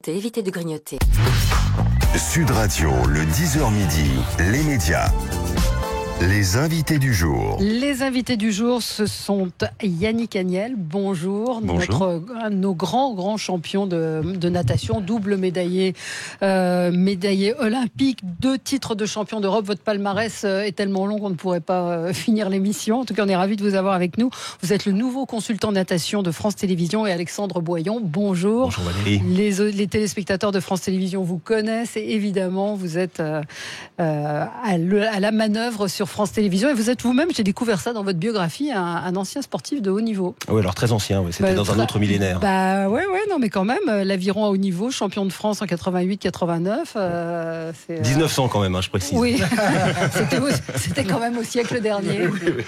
Évitez de grignoter. Sud Radio, le 10h midi, les médias. Les invités du jour. Les invités du jour, ce sont Yannick Agnel, bonjour. Un de nos grands champions de natation, double médaillé olympique, 2 titres de champion d'Europe. Votre palmarès est tellement long qu'on ne pourrait pas finir l'émission. En tout cas, on est ravis de vous avoir avec nous. Vous êtes le nouveau consultant natation de France Télévisions et Alexandre Boyon. Bonjour. Bonjour Valérie. Les téléspectateurs de France Télévisions vous connaissent et évidemment, vous êtes à la manœuvre sur France Télévisions et vous êtes vous-même, j'ai découvert ça dans votre biographie, un ancien sportif de haut niveau. Oui, alors très ancien, oui. C'était dans un autre millénaire. Non, mais quand même, l'aviron à haut niveau, champion de France en 88-89. 1900 quand même, je précise. Oui, c'était quand même au siècle dernier. Oui.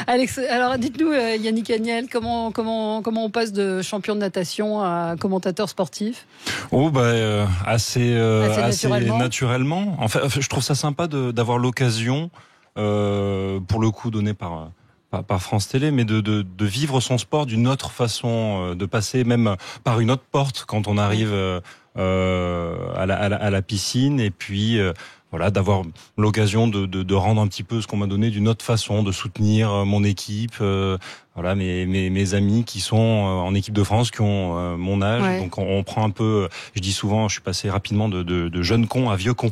Alex, alors dites-nous, Yannick Agnel, comment on passe de champion de natation à commentateur sportif ? Assez naturellement. En fait, je trouve ça sympa d'avoir l'occasion, pour le coup donné par France Télé, mais de vivre son sport d'une autre façon, de passer même par une autre porte quand on arrive à la piscine, et puis d'avoir l'occasion de rendre un petit peu ce qu'on m'a donné d'une autre façon, de soutenir mon équipe, mes amis qui sont en équipe de France, qui ont mon âge. Ouais. Donc on prend un peu, je dis souvent, je suis passé rapidement de jeune con à vieux con.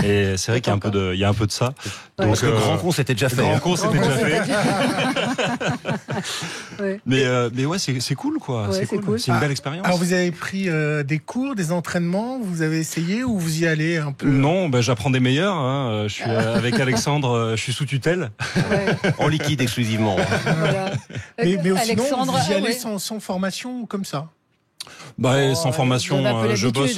Et c'est vrai qu'il y a un peu de ça. Donc, parce que grand con c'était déjà fait. Grand con c'était déjà fait. Ouais. Mais ouais, c'est cool quoi. Ouais, c'est cool. C'est une belle expérience. Alors vous avez pris des cours, des entraînements, vous avez essayé ou vous y allez un peu? Non, j'apprends des meilleurs. Hein. Je suis avec Alexandre, je suis sous tutelle. Ouais. En liquide exclusivement. Voilà. Mais sinon, vous y allez sans formation comme ça? Sans formation, je bosse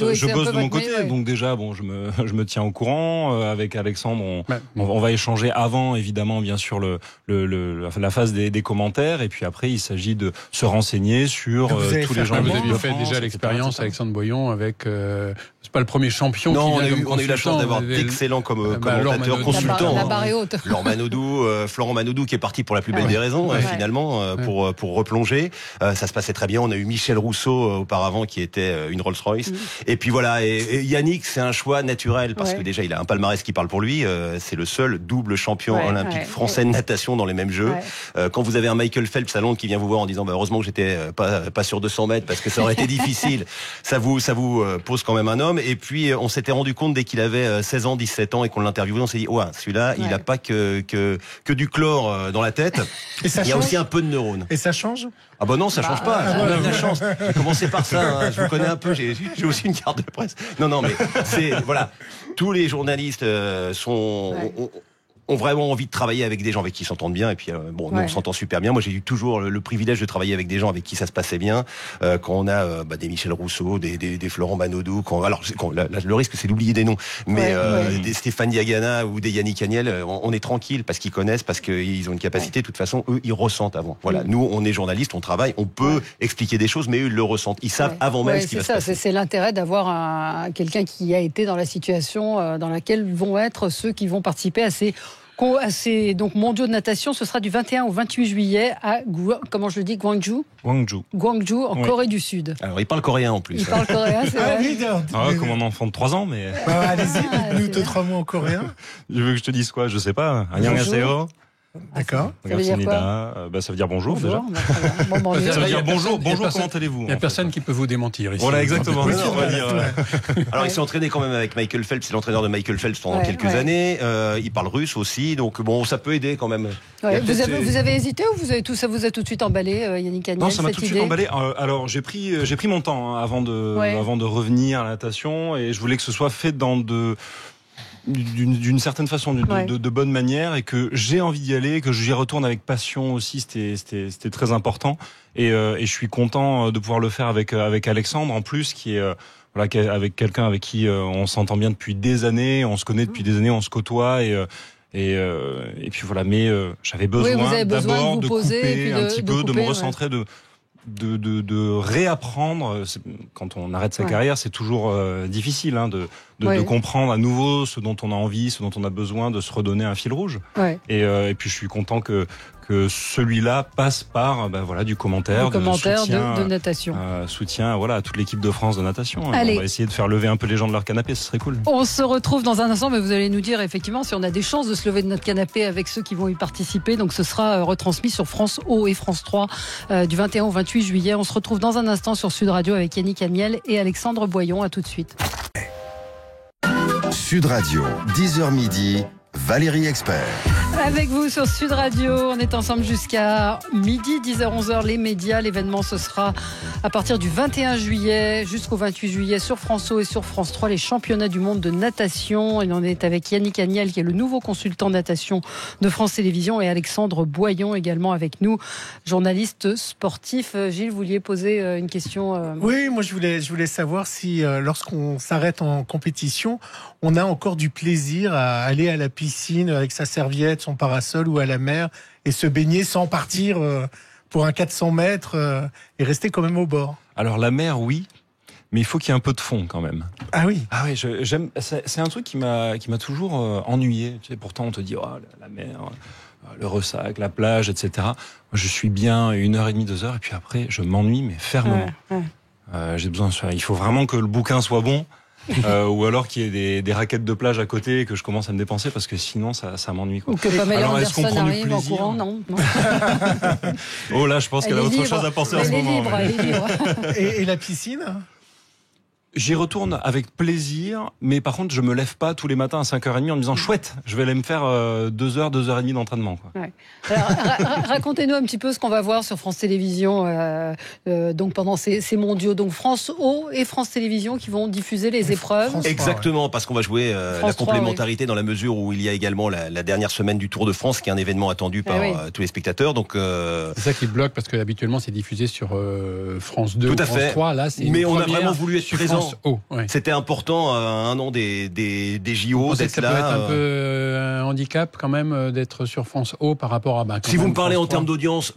de mon côté. Ouais. Donc déjà, je me tiens au courant. Avec Alexandre, on va échanger avant, évidemment, bien sûr, la phase des commentaires. Et puis après, il s'agit de se renseigner sur tous les gens. Vous avez fait déjà l'expérience, Alexandre Boyon, avec... c'est pas le premier champion qui vient on a eu la chance d'avoir d'excellents commentateurs, consultants. La barre est haute. Laurent Manodou, Florent Manodou, qui est parti pour la plus belle des raisons, finalement, pour replonger. Ça se passait très bien. On a eu Michel Rousseau auparavant, qui était une Rolls-Royce. Et puis voilà, et Yannick, c'est un choix naturel, parce que déjà, il a un palmarès qui parle pour lui. C'est le seul double champion olympique français de natation dans les mêmes Jeux. Quand vous avez un Michael Phelps à Londres qui vient vous voir en disant heureusement que j'étais pas sur 200 mètres, parce que ça aurait été difficile, ça vous pose quand même un homme. Et puis on s'était rendu compte dès qu'il avait 16 ans, 17 ans et qu'on l'interviewait, on s'est dit celui-là, il a pas que du chlore dans la tête. Et ça il y a aussi un peu de neurones. Et ça change? Ah non, ça change pas. On a eu de la chance. J'ai commencé par ça. Hein. Je vous connais un peu. J'ai aussi une carte de presse. Non, mais c'est tous les journalistes ont vraiment envie de travailler avec des gens avec qui ils s'entendent bien. Et puis nous on s'entend super bien. Moi j'ai eu toujours le privilège de travailler avec des gens avec qui ça se passait bien. Quand on a des Michel Rousseau, des Florent Manodou, le risque c'est d'oublier des noms, mais des Stéphane Diagana ou des Yannick Agnel, on est tranquille parce qu'ils connaissent, parce qu'ils ont une capacité. De toute façon, eux ils ressentent avant. Voilà, nous on est journalistes, on travaille, on peut expliquer des choses, mais eux ils le ressentent. Ils savent avant même ce qui va se passer. C'est l'intérêt d'avoir quelqu'un qui a été dans la situation dans laquelle vont être ceux qui vont participer à ces mondiaux de natation. Ce sera du 21 au 28 juillet à Gwangju, en Corée du Sud. Alors il parle coréen en plus. Il parle coréen, c'est vrai. Comme un enfant de 3 ans, mais... allez-y, nous 2-3 mots en coréen. Je veux que je te dise quoi? Je sais pas. Annyeonghaseyo. D'accord. Ça veut dire quoi? Ça veut dire bonjour déjà. Ça veut dire bonjour, comment allez-vous? Il n'y a personne qui peut vous démentir ici. Voilà, exactement. Alors il s'est entraîné quand même avec Michael Phelps, c'est l'entraîneur de Michael Phelps pendant quelques années. Il parle russe aussi, donc ça peut aider quand même. Vous avez hésité ou ça vous a tout de suite emballé, Yannick Agnel? Non, ça m'a tout de suite emballé. Alors j'ai pris mon temps avant de revenir à la natation, et je voulais que ce soit fait d'une certaine façon, de bonne manière, et que j'ai envie d'y aller, que j'y retourne avec passion aussi. C'était très important, et je suis content de pouvoir le faire avec Alexandre en plus, qui est avec quelqu'un avec qui on s'entend bien depuis des années, on se connaît depuis des années, on se côtoie, et puis voilà. Mais j'avais besoin d'abord de couper un petit peu, de me recentrer, de réapprendre. Quand on arrête sa carrière, c'est toujours difficile de comprendre à nouveau ce dont on a envie, ce dont on a besoin, de se redonner un fil rouge. Et puis je suis content que que celui-là passe par du commentaire, de natation. Soutien à toute l'équipe de France de natation. Allez. On va essayer de faire lever un peu les gens de leur canapé, ce serait cool. On se retrouve dans un instant, mais vous allez nous dire effectivement si on a des chances de se lever de notre canapé avec ceux qui vont y participer. Donc ce sera retransmis sur France O et France 3 du 21 au 28 juillet. On se retrouve dans un instant sur Sud Radio avec Yannick Amiel et Alexandre Boyon. À tout de suite. Sud Radio, 10h midi, Valérie Expert. Avec vous sur Sud Radio, on est ensemble jusqu'à midi, 10h, 11h, les médias. L'événement, ce sera à partir du 21 juillet jusqu'au 28 juillet sur France O et sur France 3, les championnats du monde de natation. Et on est avec Yannick Amiel, qui est le nouveau consultant natation de France Télévisions, et Alexandre Boyon également avec nous, journaliste sportif. Gilles, vous vouliez poser une question Oui, moi je voulais savoir si lorsqu'on s'arrête en compétition, on a encore du plaisir à aller à la piscine avec sa serviette, son parasol, ou à la mer et se baigner sans partir pour un 400 mètres et rester quand même au bord. Alors la mer, oui, mais il faut qu'il y ait un peu de fond quand même. Ah oui. Ah oui, j'aime. C'est un truc qui m'a toujours ennuyé. Tu sais, pourtant on te dit la mer, le ressac, la plage, etc. Moi, je suis bien 1h30, 2h, et puis après je m'ennuie, mais fermement. J'ai besoin. Il faut vraiment que le bouquin soit bon. Ou alors qu'il y ait des raquettes de plage à côté et que je commence à me dépenser, parce que sinon ça m'ennuie, quoi. Ou que Pamela alors, Anderson arrive en courant, non. Oh là, je pense qu'elle a autre chose à penser en ce moment. Elle est libre. Et la piscine ? J'y retourne avec plaisir, mais par contre, je me lève pas tous les matins à 5h30 en me disant chouette, je vais aller me faire 2h30 d'entraînement, quoi. Ouais. Alors, racontez-nous un petit peu ce qu'on va voir sur France Télévisions donc pendant ces mondiaux. Donc France O et France Télévisions qui vont diffuser les épreuves. Exactement, parce qu'on va jouer la complémentarité dans la mesure où il y a également la dernière semaine du Tour de France, qui est un événement attendu par tous les spectateurs. Donc c'est ça qui bloque, parce que habituellement c'est diffusé sur France 2 tout ou France 3. Là, c'est mais on a vraiment voulu être présent. C'était important à un an des JO d'être ça là. Ça peut être un peu un handicap quand même d'être sur France O par rapport à. Si vous me parlez en termes d'audience,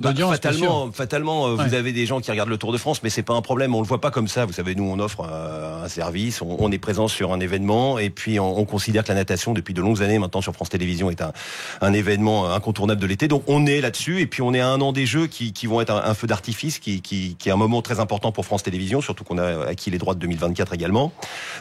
fatalement, vous avez des gens qui regardent le Tour de France, mais c'est pas un problème. On le voit pas comme ça. Vous savez, nous on offre un service, on est présent sur un événement, et puis on considère que la natation depuis de longues années maintenant sur France Télévisions est un événement incontournable de l'été. Donc on est là-dessus, et puis on est à un an des Jeux qui vont être un feu d'artifice, qui est un moment très important pour France Télévisions, surtout qu'on a acquis les droits de 2024 également.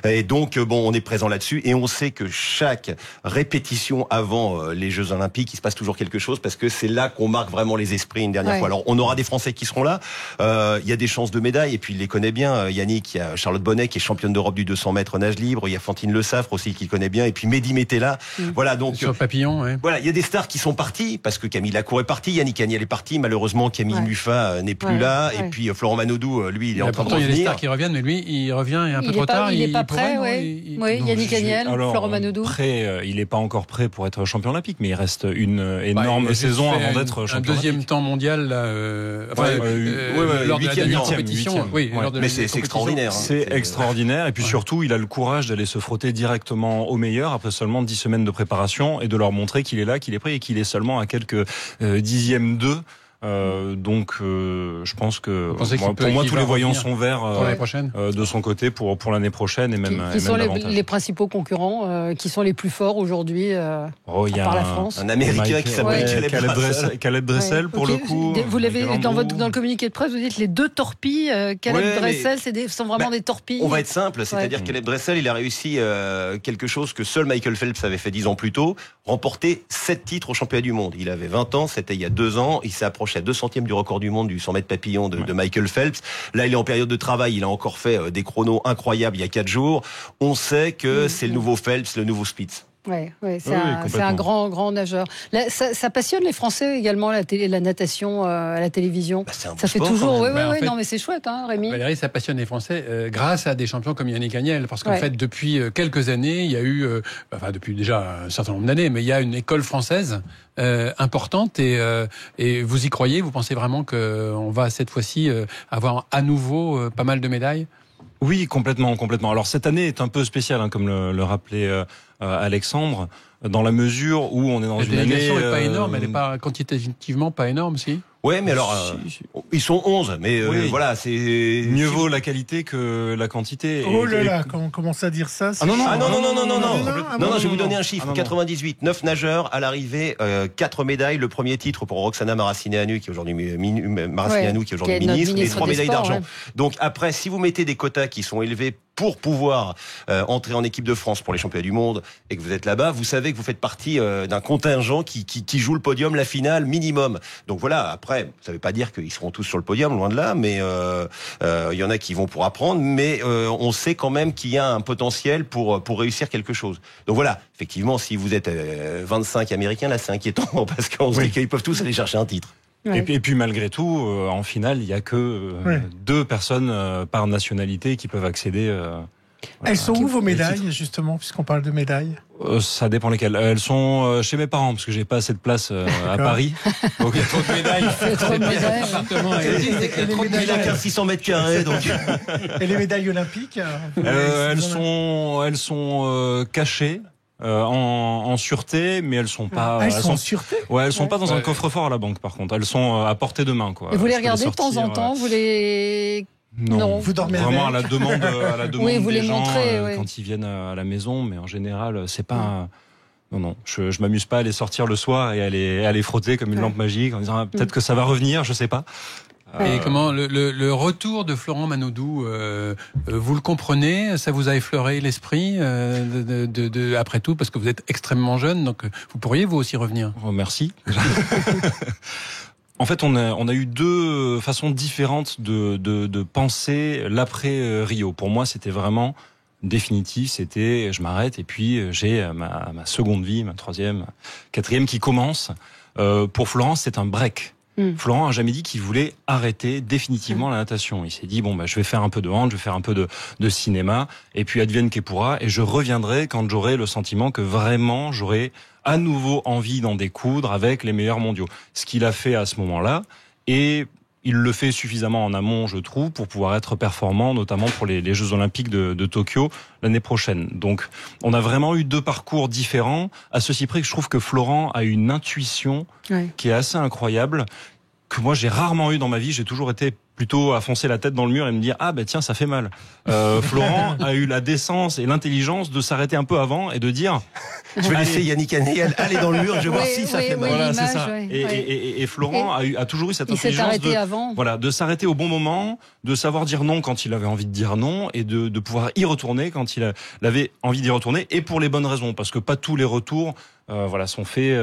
Et donc, on est présent là-dessus, et on sait que chaque répétition avant les Jeux Olympiques, il se passe toujours quelque chose, parce que c'est là qu'on marque vraiment les esprits une dernière fois. Alors, on aura des Français qui seront là. Il y a des chances de médailles, et puis il les connaît bien. Yannick, il y a Charlotte Bonnet qui est championne d'Europe du 200 mètres nage libre. Il y a Fantine Le Saffre aussi qui connaît bien, et puis Mehdi Metella. Voilà, donc sur Papillon. Voilà, il y a des stars qui sont parties, parce que Camille Lacour est partie, Yannick Aniel est parti. Malheureusement, Camille Muffat n'est plus là, et puis Florent Manodou, lui, il est en train de revenir. Il y a des stars qui reviennent, mais lui, il revient un peu trop tard. Il n'est pas prêt, oui. Yannick Aniel, Florent Manodou. Il n'est pas encore prêt pour être champion olympique, mais il reste une énorme saison avant d'être champion olympique. Un deuxième temps mondial, lors de la dernière compétition. Mais c'est extraordinaire. C'est extraordinaire, et puis surtout, il a le courage d'aller se frotter directement aux meilleurs après seulement 10 semaines de préparation, et de leur montrer qu'il est là, qu'il est prêt, et qu'il est seulement à quelques dixièmes d'eux. Donc je pense que pour moi tous les voyants sont verts de son côté pour l'année prochaine, et même qui sont les principaux concurrents qui sont les plus forts aujourd'hui à part la France. Un Américain qui s'appelle Caleb Dressel pour le coup. Vous l'avez dans le communiqué de presse, vous dites les deux torpilles. Caleb Dressel, sont vraiment des torpilles. On va être simple, c'est-à-dire que Caleb Dressel, il a réussi quelque chose que seul Michael Phelps avait fait 10 ans plus tôt, remporter 7 titres au championnat du monde. Il avait 20 ans, c'était il y a 2 ans, il s'est approché à 200e du record du monde du 100 mètres papillon de Michael Phelps. Là, il est en période de travail, il a encore fait des chronos incroyables il y a 4 jours. On sait que c'est le nouveau Phelps, le nouveau Spitz. C'est un grand nageur. Ça passionne les Français également, la natation à la télévision. Ça fait toujours. Non, mais c'est chouette, Rémi. Valérie, ça passionne les Français grâce à des champions comme Yannick Aniel, parce qu'en fait, depuis quelques années, il y a eu, depuis déjà un certain nombre d'années, mais il y a une école française importante, et vous y croyez? Vous pensez vraiment qu'on va cette fois-ci avoir à nouveau pas mal de médailles? Oui, complètement. Alors cette année est un peu spéciale, comme le rappelait Alexandre, dans la mesure où on est dans une année... La délégation n'est pas énorme, elle n'est pas quantitativement pas énorme, si? Ouais, mais alors, ils sont 11, mais voilà, c'est... Mieux vaut la qualité que la quantité. Oh là là, quand on commence à dire ça... Non, je vais vous donner un chiffre. 98, 9 nageurs, à l'arrivée, 4 médailles. Le premier titre pour Roxana Maracineanu, qui est aujourd'hui ministre, et 3 médailles d'argent. Ouais. Donc après, si vous mettez des quotas qui sont élevés pour pouvoir entrer en équipe de France pour les championnats du monde et que vous êtes là-bas, vous savez que vous faites partie d'un contingent qui joue le podium, la finale minimum. Donc voilà, après, ça ne veut pas dire qu'ils seront tous sur le podium, loin de là, mais il y en a qui vont pour apprendre, mais on sait quand même qu'il y a un potentiel pour réussir quelque chose. Donc voilà, effectivement, si vous êtes 25 Américains, là c'est inquiétant parce qu'on se dit qu'ils peuvent tous aller chercher un titre. Ouais. Et puis malgré tout, en finale, il y a que 2 personnes par nationalité qui peuvent accéder. Elles sont où vos médailles, justement, puisqu'on parle de médailles? Ça dépend lesquelles. Elles sont chez mes parents, parce que j'ai pas assez de place à Paris. Donc il y a trop de médailles. Il y a trop de médailles. Il a qu'un 600 mètres carrés, donc. Et les médailles olympiques? Elles sont cachées. En sûreté, mais elles sont pas. Elles sont en sûreté. Ouais, elles sont pas dans un coffre-fort à la banque, par contre. Elles sont à portée de main, quoi. Et vous les regardez de temps en temps, vous les. Non, vous dormez vraiment avec. à la demande oui, vous des les gens montrez, quand ils viennent à la maison, mais en général, c'est pas. Non, je m'amuse pas à les sortir le soir et à les frotter comme une lampe magique en disant peut-être que ça va revenir, je sais pas. Et comment le retour de Florent Manodou, vous le comprenez? Ça vous a effleuré l'esprit après tout, parce que vous êtes extrêmement jeune, donc vous pourriez vous aussi revenir. Oh, merci. En fait, on a eu 2 façons différentes de penser l'après Rio. Pour moi, c'était vraiment définitif. C'était je m'arrête et puis j'ai ma seconde vie, ma 3e, 4e qui commence. Pour Florent, c'est un break. Florent a jamais dit qu'il voulait arrêter définitivement la natation. Il s'est dit je vais faire un peu de hand, je vais faire un peu de cinéma, et puis advienne que pourra, et je reviendrai quand j'aurai le sentiment que vraiment j'aurai à nouveau envie d'en découdre avec les meilleurs mondiaux. Ce qu'il a fait à ce moment-là, et il le fait suffisamment en amont, je trouve, pour pouvoir être performant, notamment pour les Jeux Olympiques de Tokyo l'année prochaine. Donc, on a vraiment eu 2 parcours différents, à ceci près que je trouve que Florent a une intuition qui est assez incroyable, que moi j'ai rarement eu dans ma vie. J'ai toujours été plutôt à foncer la tête dans le mur et me dire tiens, ça fait mal. Florent a eu la décence et l'intelligence de s'arrêter un peu avant et de dire je vais laisser Yannick Haney aller dans le mur, je vais voir si ça fait mal. Voilà, c'est ça. Et Florent a toujours eu cette intelligence de s'arrêter au bon moment, de savoir dire non quand il avait envie de dire non, et de pouvoir y retourner quand il avait envie d'y retourner, et pour les bonnes raisons, parce que pas tous les retours sont faits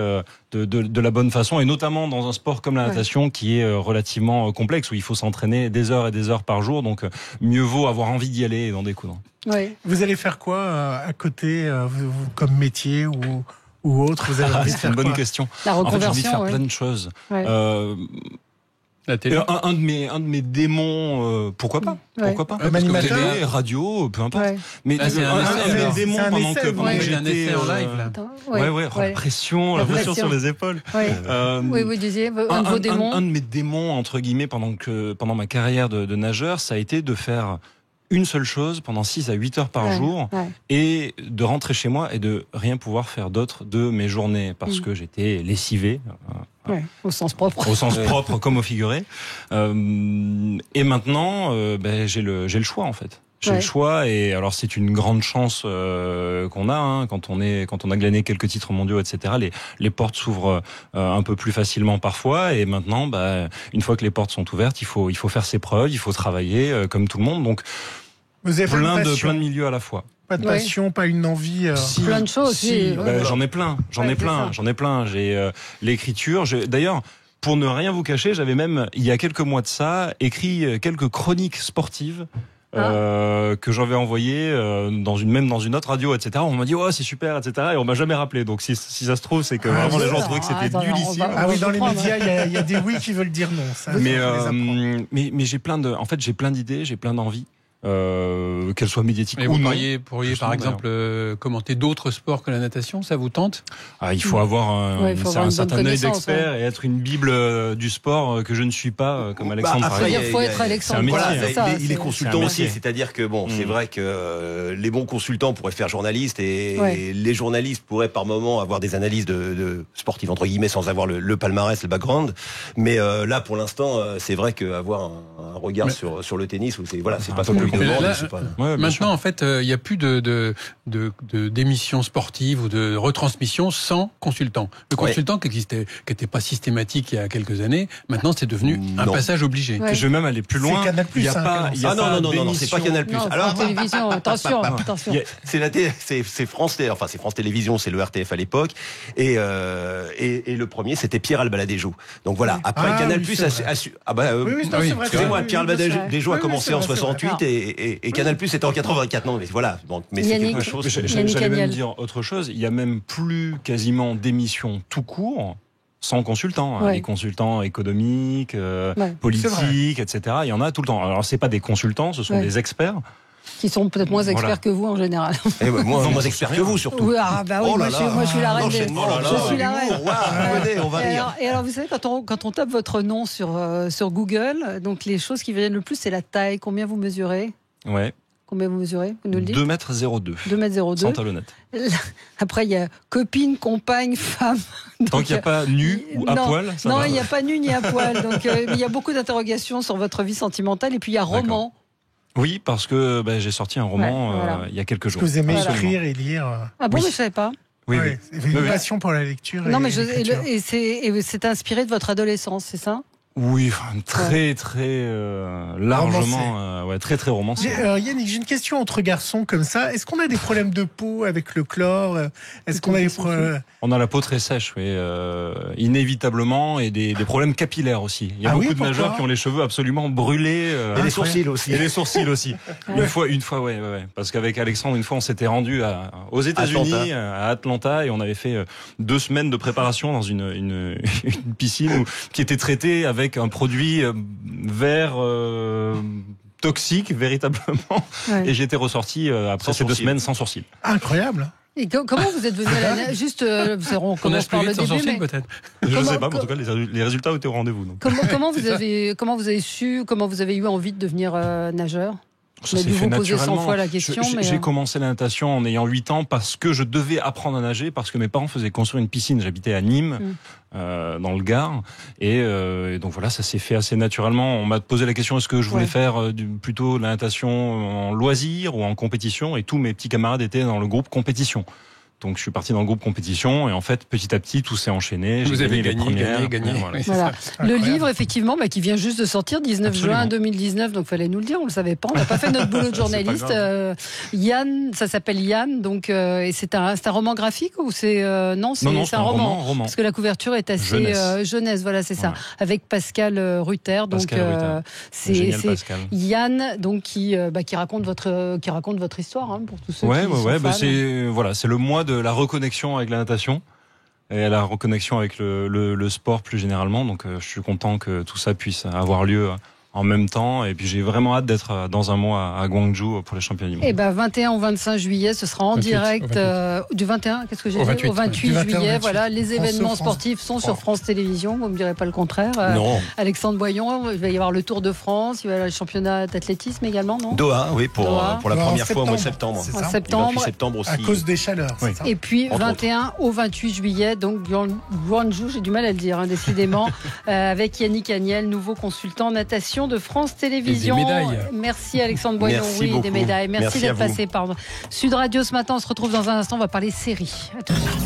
de la bonne façon, et notamment dans un sport comme la natation qui est relativement complexe, où il faut s'entraîner des heures et des heures par jour, donc mieux vaut avoir envie d'y aller et d'en découdre. Oui. Vous allez faire quoi à côté, comme métier ou autre? Vous allez c'est une bonne question. La reconversion, j'ai envie de faire plein de choses. La télé. Un de mes démons, pourquoi pas? Pourquoi pas? Télé, radio, peu importe. Mais c'est un de mes démons pendant que j'étais en live là. La pression sur les épaules. Oui, vous disiez un de vos démons. Un de mes démons entre guillemets pendant ma carrière de nageur, ça a été de faire une seule chose pendant 6 à 8 heures par jour, et de rentrer chez moi et de rien pouvoir faire d'autre de mes journées, parce que j'étais lessivé. Au sens propre. Au sens propre comme au figuré. Et maintenant, j'ai le choix en fait. J'ai le choix, et alors c'est une grande chance qu'on a quand on a glané quelques titres mondiaux, etc. Les portes s'ouvrent un peu plus facilement parfois, et maintenant, une fois que les portes sont ouvertes, il faut faire ses preuves, il faut travailler comme tout le monde. Donc vous avez plein de milieux à la fois. Pas de passion, pas une envie. Plein de choses. J'en ai plein. J'ai l'écriture. D'ailleurs, pour ne rien vous cacher, j'avais même, il y a quelques mois de ça, écrit quelques chroniques sportives. Que j'avais envoyé dans une autre radio, etc. On m'a dit c'est super, etc. Et on m'a jamais rappelé. Donc si ça se trouve, c'est que vraiment les gens trouvaient que c'était nullissime. Dans les médias, il y a des oui qui veulent dire non. Ça, mais j'ai plein d'idées, j'ai plein d'envies. qu'elle soit médiatique ou vous non. pourriez par exemple commenter d'autres sports que la natation, ça vous tente? Il faut avoir un certain œil d'expert et être une bible du sport que je ne suis pas, comme Alexandre. Après, il faut être Alexandre. Il est consultant aussi, c'est-à-dire que c'est vrai que les bons consultants pourraient faire journaliste et les journalistes pourraient par moment avoir des analyses de sportifs entre guillemets sans avoir le palmarès, le background. Mais là, pour l'instant, c'est vrai qu'avoir un regard sur le tennis, c'est pas ça que maintenant, en fait, il n'y a plus d'émissions sportives ou de retransmissions sans consultant. Le consultant qui n'était pas systématique il y a quelques années, maintenant c'est devenu un passage obligé. Je vais même aller plus loin. C'est Canal+. Non, c'est pas Canal+. Alors, télévision, attention. C'est France Télé, enfin c'est France Télévisions, c'est le RTF à l'époque, et le premier c'était Pierre Albaladéjo. Donc voilà. Après Canal+, excusez-moi, Pierre Albaladéjo a commencé en 68 et Canal+ était en 84. Non, mais voilà. Bon, mais c'est quelque chose. J'allais même dire autre chose. Il y a même plus quasiment d'émissions tout court sans consultants. Les consultants économiques, politiques, etc. Il y en a tout le temps. Alors c'est pas des consultants, ce sont des experts. Qui sont peut-être moins experts que vous en général. Moins experts que vous surtout. Oui, moi je suis la reine. Je suis la reine. On va rire. Et alors vous savez, quand on tape votre nom sur Google, donc les choses qui viennent le plus, c'est la taille. Combien vous mesurez? Ouais. Combien vous mesurez? Vous nous le dites? 2,02 m. 2,02 m. Sans talonnette. Après, il y a copine, compagne, femme. Tant qu'il n'y a pas nu ou à poil, ça va. Non, il n'y a pas nu ni à poil. Donc, il y a beaucoup d'interrogations sur votre vie sentimentale. Et puis, il y a roman. Oui, parce que j'ai sorti un roman il y a quelques jours. Est-ce que vous aimez écrire et lire? Ah bon, mais je ne savais pas. Oui. Une passion pour la lecture. Non, mais c'est inspiré de votre adolescence, c'est ça? Oui, très largement, très romancé. Yannick, j'ai une question entre garçons comme ça. Est-ce qu'on a des problèmes de peau avec le chlore? Est-ce qu'on a des problèmes? On a la peau très sèche, oui, inévitablement, et des problèmes capillaires aussi. Il y a beaucoup de nageurs qui ont les cheveux absolument brûlés. Et les sourcils aussi. Et les sourcils aussi. Une fois, ouais. Parce qu'avec Alexandre, une fois, on s'était rendu aux États-Unis, à Atlanta, et on avait fait 2 semaines de préparation dans une piscine qui était traitée avec un produit vert toxique véritablement, et j'étais ressorti après ces 2 semaines sans sourcils. Incroyable. Et comment vous êtes venu à la nage? Juste, on commence par le début, mais peut-être. Je ne sais pas, mais en tout cas, les résultats étaient au rendez-vous. Donc. Comment vous avez eu envie de devenir nageur? Ça s'est fait naturellement. 100 fois la question, j'ai commencé la natation en ayant 8 ans parce que je devais apprendre à nager, parce que mes parents faisaient construire une piscine. J'habitais à Nîmes, dans le Gard, et donc voilà, ça s'est fait assez naturellement. On m'a posé la question, est-ce que je voulais faire plutôt la natation en loisir ou en compétition, et tous mes petits camarades étaient dans le groupe compétition. Donc je suis parti dans le groupe compétition, et en fait petit à petit tout s'est enchaîné. Vous avez gagné. Voilà. Le livre effectivement qui vient juste de sortir 19 juin 2019, donc fallait nous le dire, on le savait pas, on n'a pas fait notre boulot de journaliste. Yann, ça s'appelle Yann, donc et c'est un roman graphique ou c'est non, c'est un roman parce que la couverture est assez jeunesse, voilà, c'est ça, avec Pascal Rutter, donc c'est Yann donc qui raconte votre histoire pour tous ceux qui sont fans. C'est le mois de la reconnexion avec la natation et la reconnexion avec le sport plus généralement. Donc je suis content que tout ça puisse avoir lieu en même temps, et puis j'ai vraiment hâte d'être dans un mois à Gwangju pour les championnats du monde. Et 21 au 25 juillet, ce sera en 28, direct du 21, qu'est-ce que j'ai dit, au 28 juillet, voilà, les événements sportifs sont sur France Télévisions, vous me direz pas le contraire. Non. Alexandre Boyon, il va y avoir le Tour de France, il va y avoir le championnat d'athlétisme également, non? Doha, oui, pour la première fois au mois de septembre. En septembre. 28 septembre aussi. À cause des chaleurs, c'est ça. Et puis 21 au 28 juillet, donc Gwangju, j'ai du mal à le dire, décidément, avec Yannick Agnel, nouveau consultant natation de France Télévisions. Et des médailles. Merci Alexandre Boyon. Beaucoup. Des médailles. Merci d'être passé par Sud Radio ce matin. On se retrouve dans un instant. On va parler séries. À tout de suite.